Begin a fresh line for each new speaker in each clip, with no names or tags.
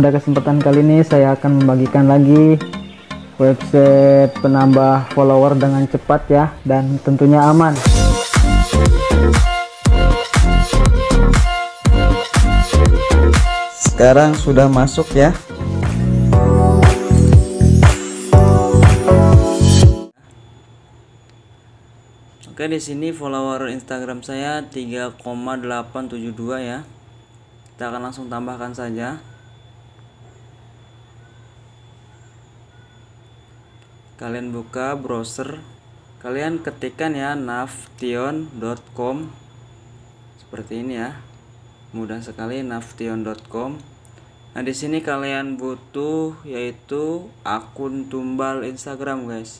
Pada kesempatan kali ini saya akan membagikan lagi website penambah follower dengan cepat ya, dan tentunya aman. Sekarang sudah masuk ya. Oke, di sini follower Instagram saya 3,872 ya. Kita akan langsung tambahkan saja. Kalian buka browser, kalian ketikkan ya navtion.com seperti ini ya. Mudah sekali, navtion.com. Nah, di sini kalian butuh yaitu akun tumbal Instagram, guys.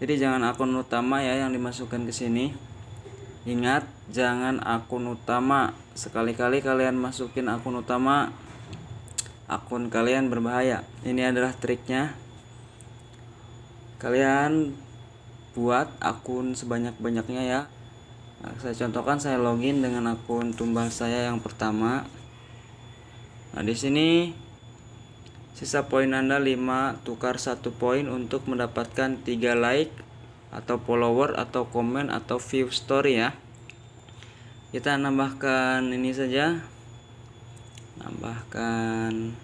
Jadi jangan akun utama ya yang dimasukkan ke sini. Ingat, jangan akun utama. Sekali-kali kalian masukin akun utama, akun kalian berbahaya. Ini adalah triknya. Kalian buat akun sebanyak-banyaknya ya. Nah, saya contohkan, saya login dengan akun tumbal saya yang pertama. Nah, di sini sisa poin Anda 5, tukar 1 poin untuk mendapatkan 3 like atau follower atau komen atau view story ya. Kita nambahkan ini saja. Nambahkan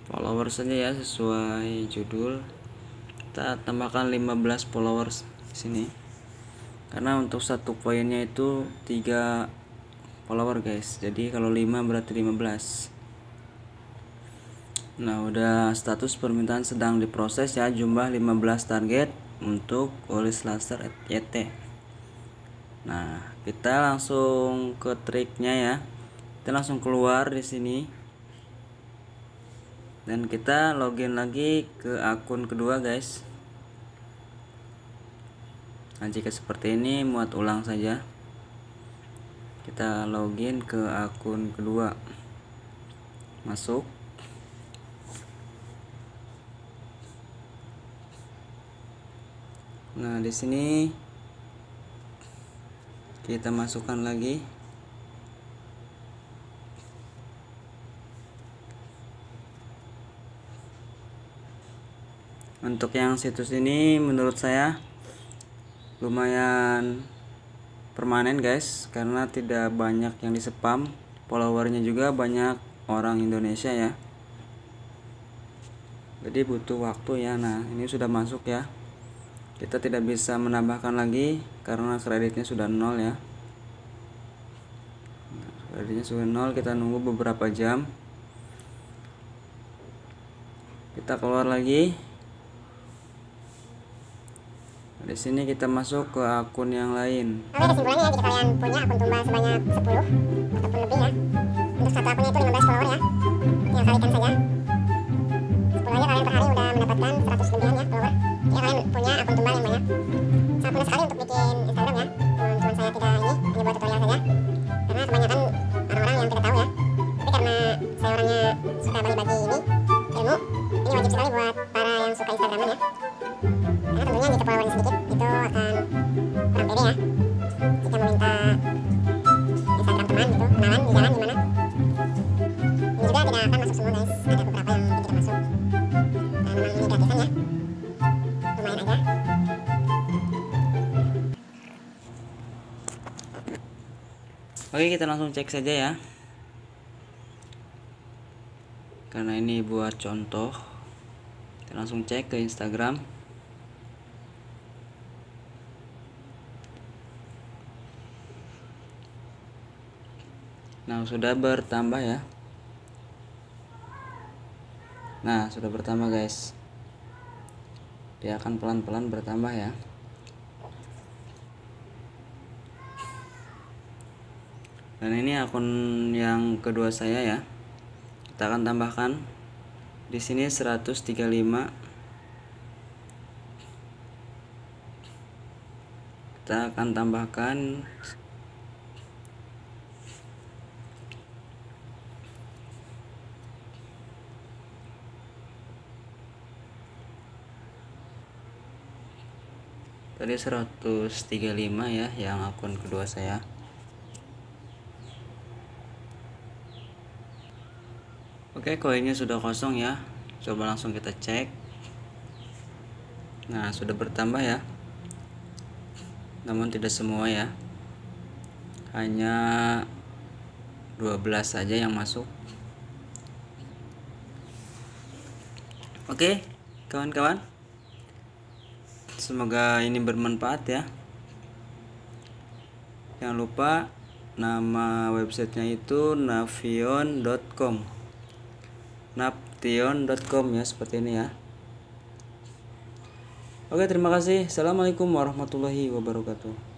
follower saja ya, sesuai judul. Kita tambahkan 15 followers di sini. Karena untuk 1 poinnya itu 3 follower, guys. Jadi kalau 5 berarti 15. Nah, udah status permintaan sedang diproses ya, jumlah 15 target untuk Olis Laser YT. Nah, kita langsung ke triknya ya. Kita langsung keluar di sini. Dan kita login lagi ke akun kedua, guys. Nah, jika seperti ini, muat ulang saja. Kita login ke akun kedua. Masuk. Nah, di sini kita masukkan lagi. Untuk yang situs ini menurut saya lumayan permanen, guys, karena tidak banyak yang di spam. Followernya juga banyak orang Indonesia ya. Jadi butuh waktu ya. Nah, ini sudah masuk ya. Kita tidak bisa menambahkan lagi karena kreditnya sudah 0 ya. Kreditnya sudah 0, kita nunggu beberapa jam. Kita keluar lagi. Di sini kita masuk ke akun yang lain.
Oke, kesimpulannya ya, jika kalian punya akun tumbal sebanyak 10 ataupun lebih ya, untuk satu akunnya itu 15 follower ya, tinggal kalikan saja 10 aja, kalian per hari udah mendapatkan 100 lebihan ya follower. Jika kalian punya akun tumbal yang banyak, sangat mudah sekali untuk bikin Instagram ya. Cuman saya tidak ini, hanya buat tutorial saja, karena kebanyakan orang-orang yang tidak tahu ya. Tapi karena saya orangnya suka bagi-bagi ini ilmu, ini wajib sekali buat para yang suka Instagraman ya. Karena tentunya jika followernya sedikit itu akan kurang pede ya jika meminta Instagram teman gitu, kenalan di jalan gimana. Ini juga tidak akan masuk semua, guys. Ada beberapa yang tidak masuk. Nah, memang ini gratisan ya, lumayan aja.
Oke, kita langsung cek saja ya, karena ini buat contoh. Kita langsung cek ke Instagram. Nah, sudah bertambah ya. Nah, sudah bertambah, guys. Dia akan pelan-pelan bertambah ya. Dan ini akun yang kedua saya ya. Kita akan tambahkan di sini 135. Kita akan tambahkan tadi 135 ya yang akun kedua saya. Oke, koinnya sudah kosong ya. Coba langsung kita cek. Nah, sudah bertambah ya. Namun tidak semua ya. Hanya 12 saja yang masuk. Oke, kawan-kawan. Semoga ini bermanfaat ya. Jangan lupa nama websitenya itu navtion.com. navtion.com ya, seperti ini ya. Oke, terima kasih. Assalamualaikum warahmatullahi wabarakatuh.